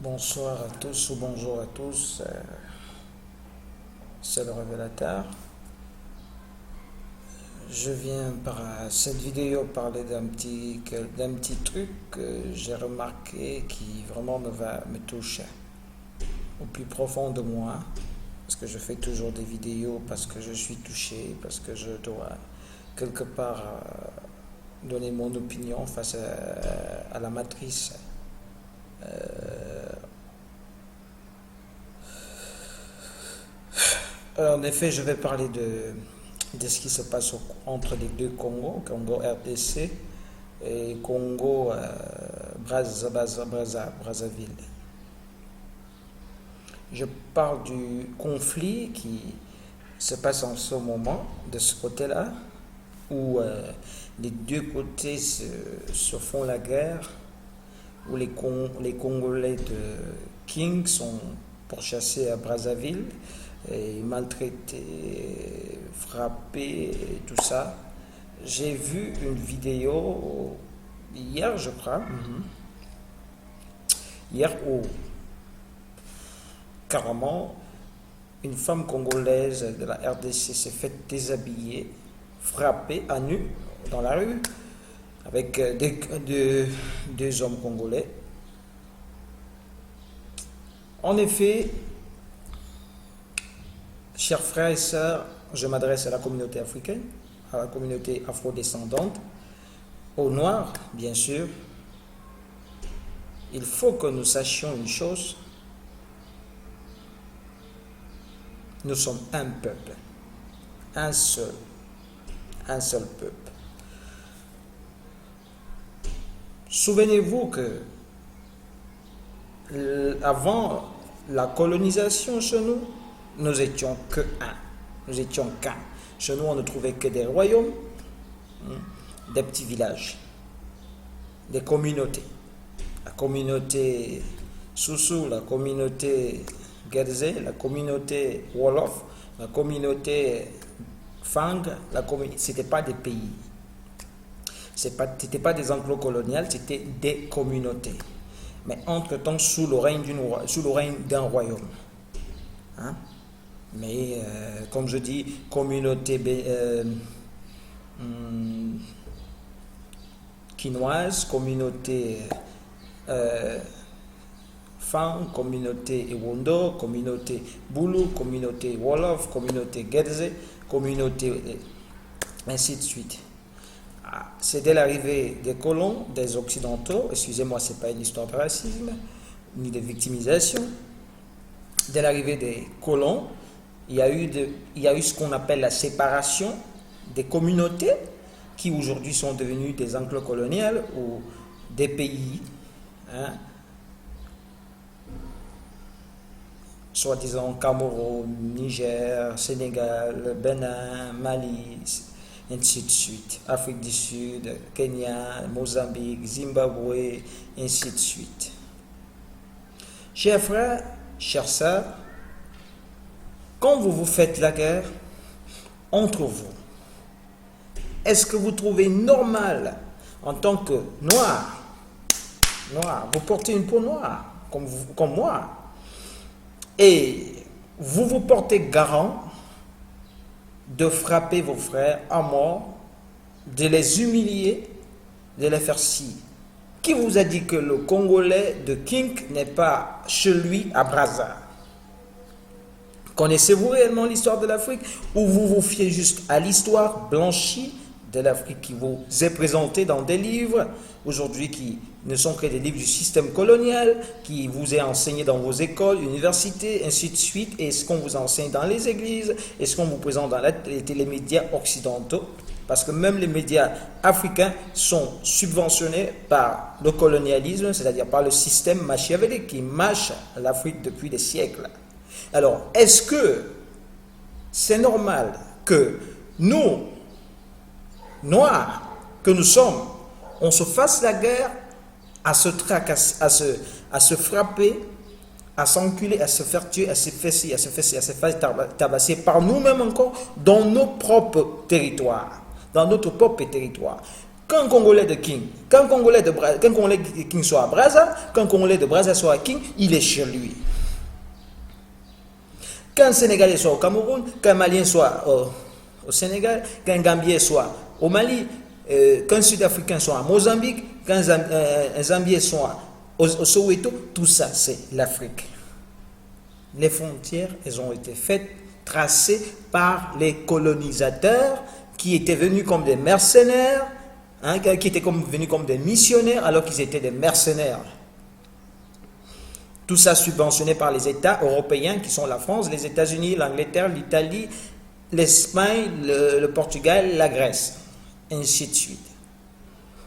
Bonsoir à tous ou bonjour à tous, c'est le révélateur. Je viens par cette vidéo parler d'un petit truc que j'ai remarqué qui vraiment me touche au plus profond de moi. Parce que je fais toujours des vidéos, parce que je suis touché, parce que je dois quelque part donner mon opinion face à la matrice. En effet, je vais parler de ce qui se passe entre les deux Congos, Congo RDC et Congo Brazzaville. Je parle du conflit qui se passe en ce moment, de ce côté-là, où les deux côtés se font la guerre, où les Congolais de King sont pourchassés à Brazzaville, et maltraités, frappés, et tout ça. J'ai vu une vidéo hier, je crois, hier où carrément une femme congolaise de la RDC s'est fait déshabiller, frappée à nu dans la rue avec deux hommes congolais. En effet, chers frères et sœurs, je m'adresse à la communauté africaine, à la communauté afrodescendante, aux Noirs, bien sûr. Il faut que nous sachions une chose. Nous sommes un peuple, un seul peuple. Souvenez-vous que avant la colonisation chez nous étions que un. Nous étions qu'un. Chez nous, on ne trouvait que des royaumes, des petits villages, des communautés. La communauté Soussou, la communauté Guérzé, la communauté Wolof, la communauté Fang, c'était pas des pays. C'était pas des enclos coloniales, c'était des communautés. Mais entre-temps, sous le règne d'un royaume. Hein? Mais comme je dis, communauté quinoise, communauté Fang, communauté Ewondo, communauté Boulou, communauté Wolof, communauté Guérzé, communauté ainsi de suite. C'est dès l'arrivée des colons, des occidentaux, excusez-moi, c'est pas une histoire de racisme ni de victimisation. Dès l'arrivée des colons, il y a eu ce qu'on appelle la séparation des communautés qui aujourd'hui sont devenues des enclos coloniales ou des pays, soi-disant Cameroun, Niger, Sénégal, Bénin, Mali, ainsi de suite, Afrique du Sud, Kenya, Mozambique, Zimbabwe, ainsi de suite. Chers frères, chères sœurs, quand vous vous faites la guerre entre vous, est-ce que vous trouvez normal en tant que noir, vous portez une peau noire comme moi, et vous vous portez garant de frapper vos frères à mort, de les humilier, de les faire scier? Qui vous a dit que le Congolais de King n'est pas chez lui à Brazza? Connaissez-vous réellement l'histoire de l'Afrique, ou vous vous fiez juste à l'histoire blanchie de l'Afrique qui vous est présentée dans des livres aujourd'hui qui ne sont que des livres du système colonial, qui vous est enseigné dans vos écoles, universités, ainsi de suite, et ce qu'on vous enseigne dans les églises, et ce qu'on vous présente dans les télémédias occidentaux, parce que même les médias africains sont subventionnés par le colonialisme, c'est-à-dire par le système machiavélique qui mâche l'Afrique depuis des siècles. Alors, est-ce que c'est normal que nous, Noirs, que nous sommes, on se fasse la guerre à se tracasser, à se frapper, à s'enculer, à se faire tuer, à se fesser, à se faire tabasser par nous-mêmes encore dans nos propres territoires, dans notre propre territoire? Qu'un Congolais de King, qu'un Congolais de King soit à Brazza, qu'un Congolais de Brazza soit à King, il est chez lui. Qu'un Sénégalais soit au Cameroun, qu'un Malien soit au Sénégal, qu'un Gambien soit au Mali, qu'un Sud-Africain soit à Mozambique, qu'un Zambien soit au Soweto, tout ça c'est l'Afrique. Les frontières, elles ont été faites, tracées par les colonisateurs qui étaient venus comme des mercenaires, qui étaient venus comme des missionnaires alors qu'ils étaient des mercenaires. Tout ça subventionné par les États européens qui sont la France, les États-Unis, l'Angleterre, l'Italie, l'Espagne, le Portugal, la Grèce, ainsi de suite.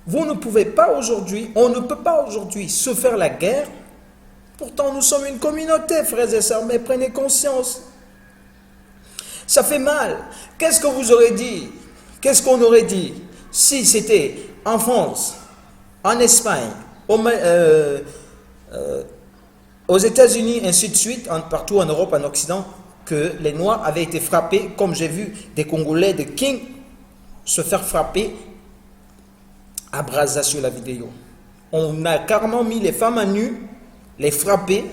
Vous ne pouvez pas aujourd'hui, on ne peut pas aujourd'hui se faire la guerre. Pourtant, nous sommes une communauté, frères et sœurs, mais prenez conscience. Ça fait mal. Qu'est-ce que vous aurez dit? Qu'est-ce qu'on aurait dit si c'était en France, en Espagne, aux États-Unis, ainsi de suite, partout en Europe, en Occident, que les Noirs avaient été frappés, comme j'ai vu des Congolais de King se faire frapper à Brazza sur la vidéo. On a carrément mis les femmes à nu, les frapper,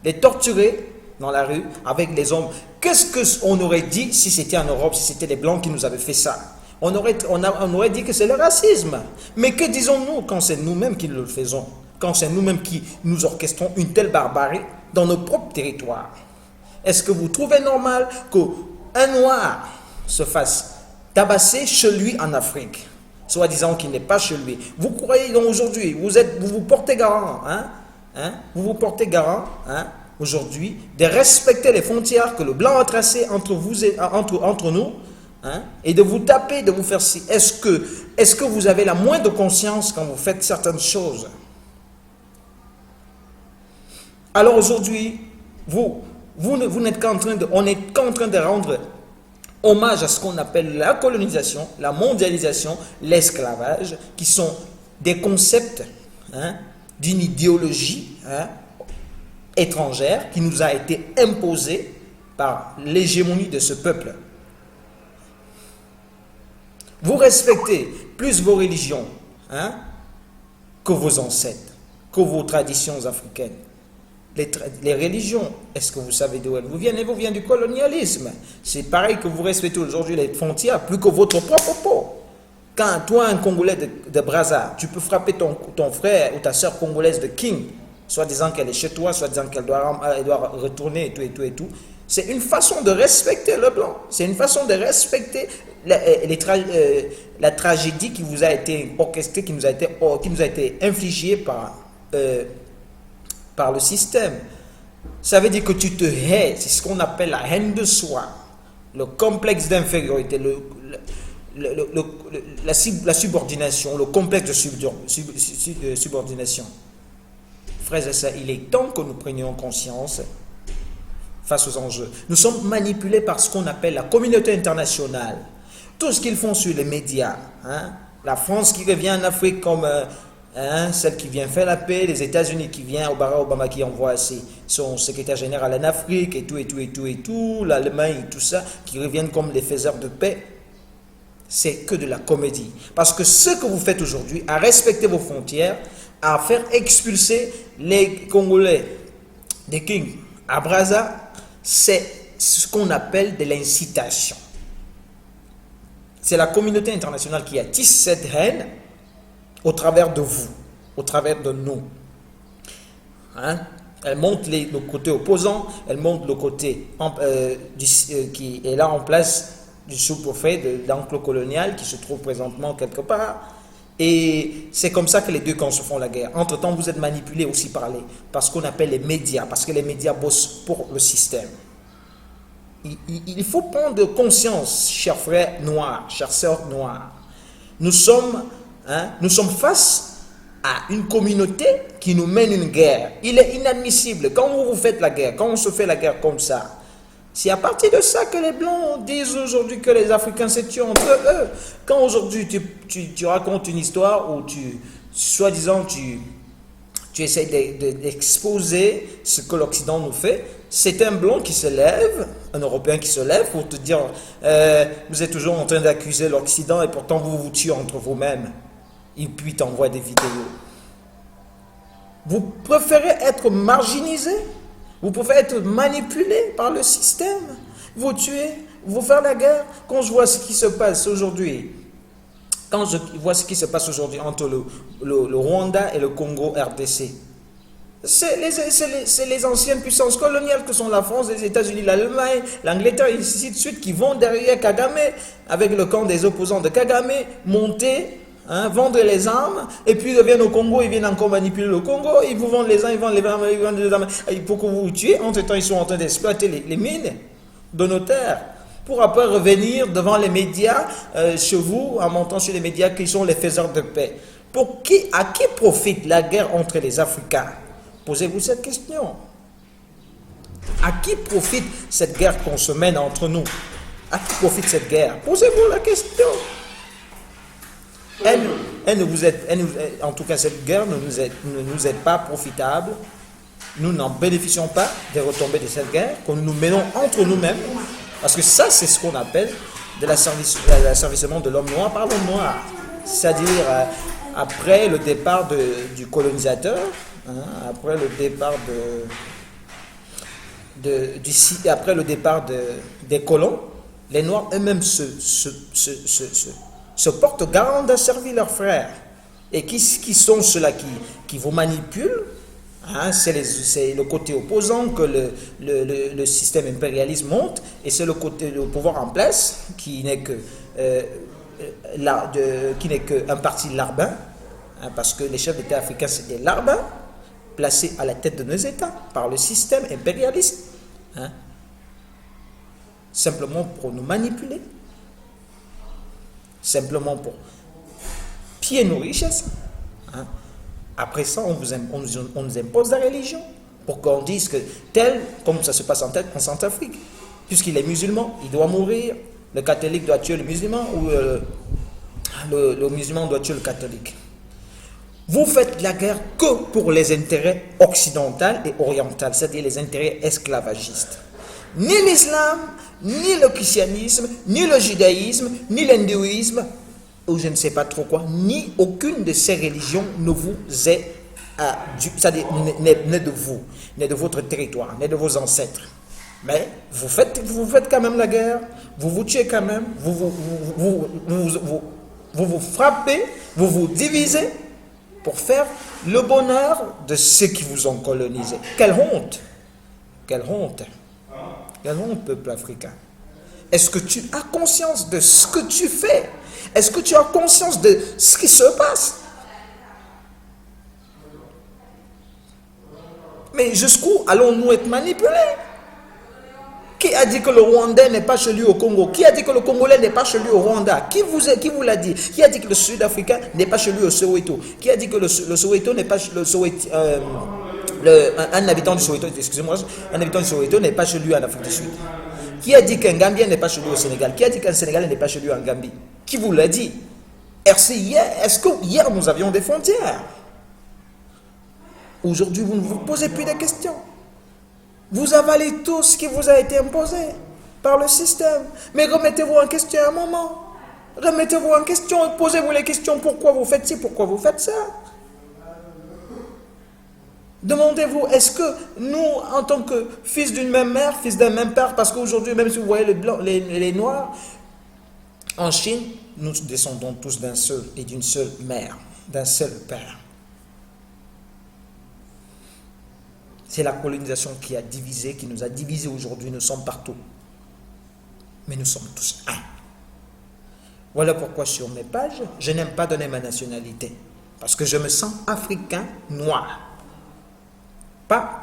les torturer dans la rue avec les hommes. Qu'est-ce qu'on aurait dit si c'était en Europe, si c'était les Blancs qui nous avaient fait ça? On aurait dit que c'est le racisme. Mais que disons-nous quand c'est nous-mêmes qui le faisons? Quand c'est nous-mêmes qui nous orchestrons une telle barbarie dans nos propres territoires? Est-ce que vous trouvez normal qu'un Noir se fasse tabasser chez lui en Afrique, soi-disant qu'il n'est pas chez lui? Vous croyez donc aujourd'hui, vous vous portez garant, vous vous portez garant, aujourd'hui, de respecter les frontières que le blanc a tracées entre vous et entre nous, et de vous taper, de vous faire ci. Est-ce que vous avez la moindre conscience quand vous faites certaines choses? Alors aujourd'hui, vous n'êtes qu'en train on n'est qu'en train de rendre hommage à ce qu'on appelle la colonisation, la mondialisation, l'esclavage, qui sont des concepts d'une idéologie étrangère qui nous a été imposée par l'hégémonie de ce peuple. Vous respectez plus vos religions que vos ancêtres, que vos traditions africaines. Les religions, est-ce que vous savez d'où elles vous viennent? Elles vous viennent du colonialisme. C'est pareil que vous respectez aujourd'hui les frontières plus que votre propre peau. Quand toi, un Congolais de Brazza, tu peux frapper ton frère ou ta soeur congolaise de King, soit disant qu'elle est chez toi, soit disant qu'elle doit retourner et tout. C'est une façon de respecter le blanc. C'est une façon de respecter la tragédie qui vous a été orchestrée, qui nous a été infligée par le système. Ça veut dire que tu te hais. C'est ce qu'on appelle la haine de soi, le complexe d'infériorité, la subordination, le complexe de subordination. Frères et sœurs, il est temps que nous prenions conscience face aux enjeux. Nous sommes manipulés par ce qu'on appelle la communauté internationale. Tout ce qu'ils font sur les médias, la France qui revient en Afrique comme celle qui vient faire la paix, les États-Unis qui vient, Barack Obama qui envoie son secrétaire général en Afrique et tout, l'Allemagne et tout ça, qui reviennent comme les faiseurs de paix, c'est que de la comédie. Parce que ce que vous faites aujourd'hui, à respecter vos frontières, à faire expulser les Congolais des Kings à Brazza, c'est ce qu'on appelle de l'incitation. C'est la communauté internationale qui attise cette haine au travers de vous, au travers de nous. Elle montre le côté opposant, elle montre le côté qui est là en place du sous-préfet de l'enclos colonial qui se trouve présentement quelque part. Et c'est comme ça que les deux camps se font la guerre. Entre-temps, vous êtes manipulés aussi par ce qu'on appelle les médias, parce que les médias bossent pour le système. Il faut prendre conscience, chers frères noirs, chères sœurs noires. Nous sommes face à une communauté qui nous mène une guerre. Il est inadmissible, quand vous faites la guerre, quand on se fait la guerre comme ça, c'est à partir de ça que les Blancs disent aujourd'hui que les Africains se tuent entre eux. Quand aujourd'hui tu racontes une histoire où soi-disant tu Tu essaies d'exposer ce que l'Occident nous fait. C'est un blanc qui se lève, un Européen qui se lève pour te dire vous êtes toujours en train d'accuser l'Occident et pourtant vous vous tuez entre vous-mêmes. Et puis t'envoie des vidéos. Vous préférez être marginalisé, vous préférez être manipulé par le système, vous tuer, vous faire la guerre. Quand je vois ce qui se passe aujourd'hui, quand je vois ce qui se passe aujourd'hui entre le Rwanda et le Congo RDC, c'est les anciennes puissances coloniales que sont la France, les États-Unis, l'Allemagne, l'Angleterre, et ainsi de suite, qui vont derrière Kagame, avec le camp des opposants de Kagame, monter, vendre les armes, et puis ils reviennent au Congo, ils viennent encore manipuler le Congo, ils vous vendent les armes, ils vendent les armes, pour que vous vous tuiez. Entre-temps, ils sont en train d'exploiter les mines de nos terres, pour après revenir devant les médias, chez vous, en montant sur les médias qui sont les faiseurs de paix. À qui profite la guerre entre les Africains? Posez-vous cette question. À qui profite cette guerre qu'on se mène entre nous? À qui profite cette guerre? Posez-vous la question. En tout cas, cette guerre ne nous est pas profitable. Nous n'en bénéficions pas des retombées de cette guerre que nous menons entre nous-mêmes. Parce que ça, c'est ce qu'on appelle l'asservissement de l'homme noir par l'homme noir. C'est-à-dire, après le départ du colonisateur, après le départ des colons, les Noirs eux-mêmes se portent garant d'asservir leurs frères. Et qui sont ceux-là qui vous manipulent? C'est le côté opposant que le système impérialiste monte, et c'est le pouvoir en place qui n'est qu'un parti larbin, parce que les chefs d'État africains, c'est des larbins placés à la tête de nos États par le système impérialiste, simplement pour nous manipuler, simplement pour piller nos richesses. Après ça, on nous impose la religion pour qu'on dise que tel, comme ça se passe en Centrafrique, puisqu'il est musulman, il doit mourir, le catholique doit tuer le musulman, ou le musulman doit tuer le catholique. Vous faites la guerre que pour les intérêts occidentaux et orientaux, c'est-à-dire les intérêts esclavagistes. Ni l'islam, ni le christianisme, ni le judaïsme, ni l'hindouisme, ou je ne sais pas trop quoi, ni aucune de ces religions ne vous est c'est-à-dire n'est de vous, n'est de votre territoire, n'est de vos ancêtres. Mais vous faites quand même la guerre, vous vous tuez quand même, vous vous frappez, vous vous divisez pour faire le bonheur de ceux qui vous ont colonisé. Quelle honte! Quelle honte! Quelle honte, peuple africain! Est-ce que tu as conscience de ce que tu fais? Est-ce que tu as conscience de ce qui se passe? Mais jusqu'où allons-nous être manipulés? Qui a dit que le Rwandais n'est pas chez lui au Congo? Qui a dit que le Congolais n'est pas chez lui au Rwanda? Qui vous l'a dit? Qui a dit que le Sud-Africain n'est pas chez lui au Soweto? Qui a dit que le Soweto n'est pas un habitant du Soweto, excusez-moi, un habitant du Soweto n'est pas chez lui en Afrique du Sud? Qui a dit qu'un Gambien n'est pas chez lui au Sénégal? Qui a dit qu'un Sénégalais n'est pas chez lui en Gambie? Qui vous l'a dit? Est-ce que hier nous avions des frontières? Aujourd'hui, vous ne vous posez plus de questions. Vous avalez tout ce qui vous a été imposé par le système. Mais remettez-vous en question un moment. Remettez-vous en question, posez-vous les questions. Pourquoi vous faites ci? Pourquoi vous faites ça? Demandez-vous, est-ce que nous, en tant que fils d'une même mère, fils d'un même père, parce qu'aujourd'hui, même si vous voyez les Noirs, en Chine, nous descendons tous d'un seul et d'une seule mère, d'un seul père. C'est la colonisation qui a divisé, qui nous a divisés aujourd'hui. Nous sommes partout. Mais nous sommes tous un. Voilà pourquoi sur mes pages, je n'aime pas donner ma nationalité. Parce que je me sens africain noir. Pas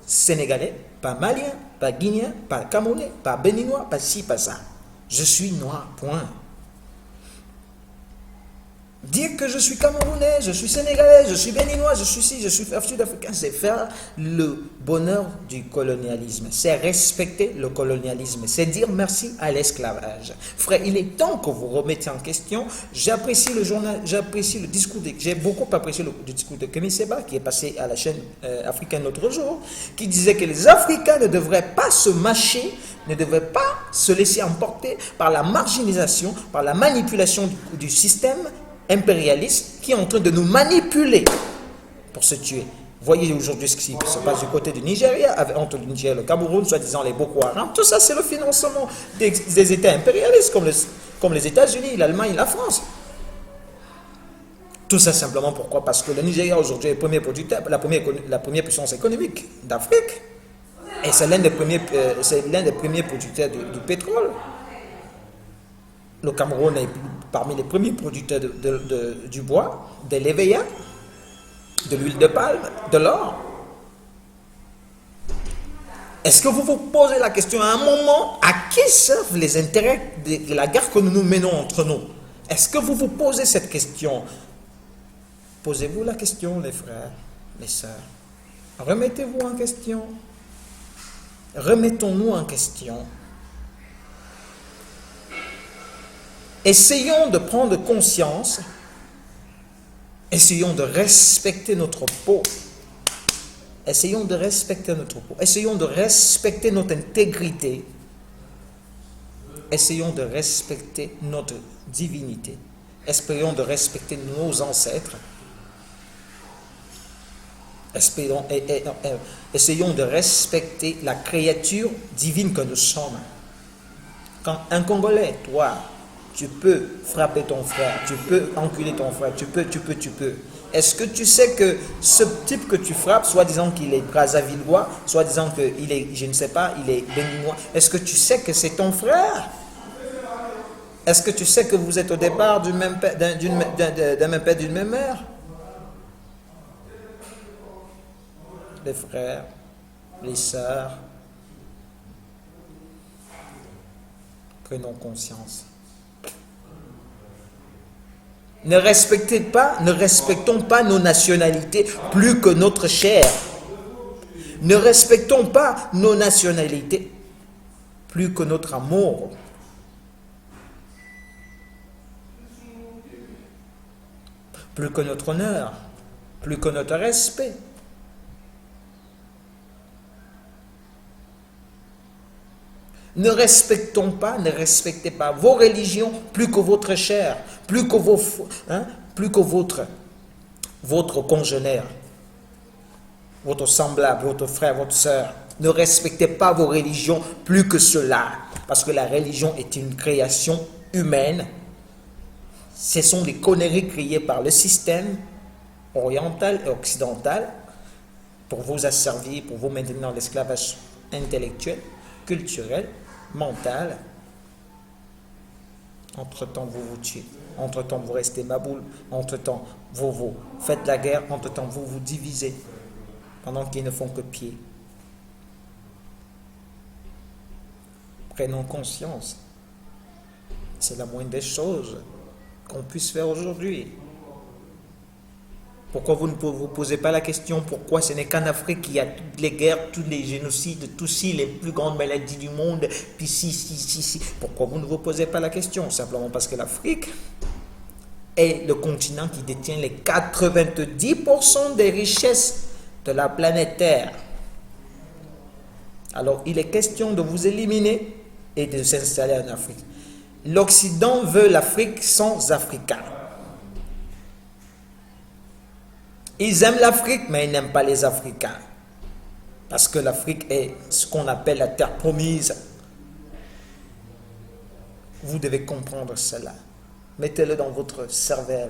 sénégalais, pas malien, pas guinéen, pas camerounais, pas béninois, pas ci, pas ça. Je suis noir, point. Dire que je suis camerounais, je suis sénégalais, je suis béninois, je suis ci, je suis sud-africain, c'est faire le bonheur du colonialisme. C'est respecter le colonialisme. C'est dire merci à l'esclavage. Frère, il est temps que vous remettiez en question. J'apprécie le journal, j'apprécie le discours, j'ai beaucoup apprécié le discours de Kémy Séba qui est passé à la chaîne africaine l'autre jour, qui disait que les Africains ne devraient pas se mâcher, ne devraient pas se laisser emporter par la marginalisation, par la manipulation du système impérialiste qui est en train de nous manipuler pour se tuer. Voyez aujourd'hui ce qui se passe du côté du Nigeria, entre le Nigeria et le Cameroun, soi-disant les Boko Haram. Tout ça, c'est le financement des États impérialistes comme les États-Unis, l'Allemagne, la France. Tout ça simplement pourquoi? Parce que le Nigeria aujourd'hui est le premier producteur, la première puissance économique d'Afrique. Et c'est l'un des premiers producteurs du pétrole. Le Cameroun est parmi les premiers producteurs du bois, de l'éveilla, de l'huile de palme, de l'or. Est-ce que vous vous posez la question à un moment, à qui servent les intérêts de la guerre que nous menons entre nous? Est-ce que vous vous posez cette question? Posez-vous la question, les frères, les sœurs. Remettez-vous en question. Remettons-nous en question. Essayons de prendre conscience, essayons de respecter notre peau, essayons de respecter notre peau, essayons de respecter notre intégrité, essayons de respecter notre divinité, espérons de respecter nos ancêtres, essayons de respecter la créature divine que nous sommes. Quand un Congolais, toi, tu peux frapper ton frère, tu peux enculer ton frère, tu peux. Est-ce que tu sais que ce type que tu frappes, soit disant qu'il est Brazzavillois, soit disant qu'il est, je ne sais pas, il est béninois, est-ce que tu sais que c'est ton frère? Est-ce que tu sais que vous êtes au départ d'un même père, d'une même mère? Les frères, les sœurs, prenons conscience. Ne respectons pas nos nationalités plus que notre chair. Ne respectons pas nos nationalités plus que notre amour. Plus que notre honneur, plus que notre respect. Ne respectez pas vos religions plus que votre chair, plus que votre congénère, votre semblable, votre frère, votre soeur. Ne respectez pas vos religions plus que cela, parce que la religion est une création humaine. Ce sont des conneries créées par le système oriental et occidental pour vous asservir, pour vous maintenir dans l'esclavage intellectuel, culturel, mental. Entre-temps, vous vous tuez. Entre-temps, vous restez maboule. Entre-temps, vous faites la guerre. Entre-temps, vous vous divisez. Pendant qu'ils ne font que pied. Prenons conscience. C'est la moindre des choses qu'on puisse faire aujourd'hui. Pourquoi vous ne vous posez pas la question pourquoi ce n'est qu'en Afrique qu'il y a toutes les guerres, tous les génocides, les plus grandes maladies du monde, puis si. Pourquoi vous ne vous posez pas la question? Simplement parce que l'Afrique est le continent qui détient les 90% des richesses de la planète Terre. Alors, il est question de vous éliminer et de s'installer en Afrique. L'Occident veut l'Afrique sans Africains. Ils aiment l'Afrique, mais ils n'aiment pas les Africains. Parce que l'Afrique est ce qu'on appelle la terre promise. Vous devez comprendre cela. Mettez-le dans votre cervelle.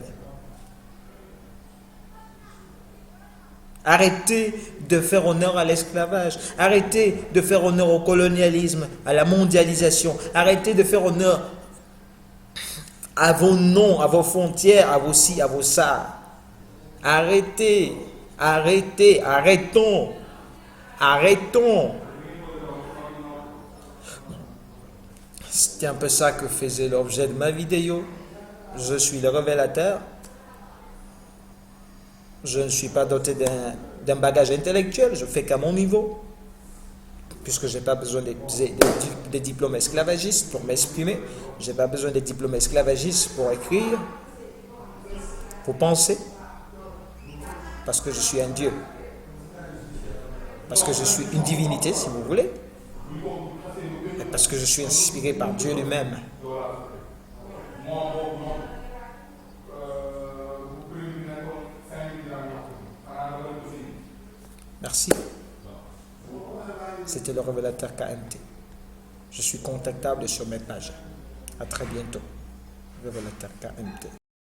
Arrêtez de faire honneur à l'esclavage. Arrêtez de faire honneur au colonialisme, à la mondialisation. Arrêtez de faire honneur à vos noms, à vos frontières, à vos ci, à vos ça. Arrêtons. C'était un peu ça que faisait l'objet de ma vidéo. Je suis le révélateur. Je ne suis pas doté d'un bagage intellectuel, je fais qu'à mon niveau, puisque je n'ai pas besoin des diplômes esclavagistes pour m'exprimer, je n'ai pas besoin des diplômes esclavagistes pour écrire, pour penser, parce que je suis un Dieu, parce que je suis une divinité, si vous voulez, et parce que je suis inspiré par Dieu lui-même. Merci. C'était le révélateur KMT. Je suis contactable sur mes pages. À très bientôt. Révélateur KMT.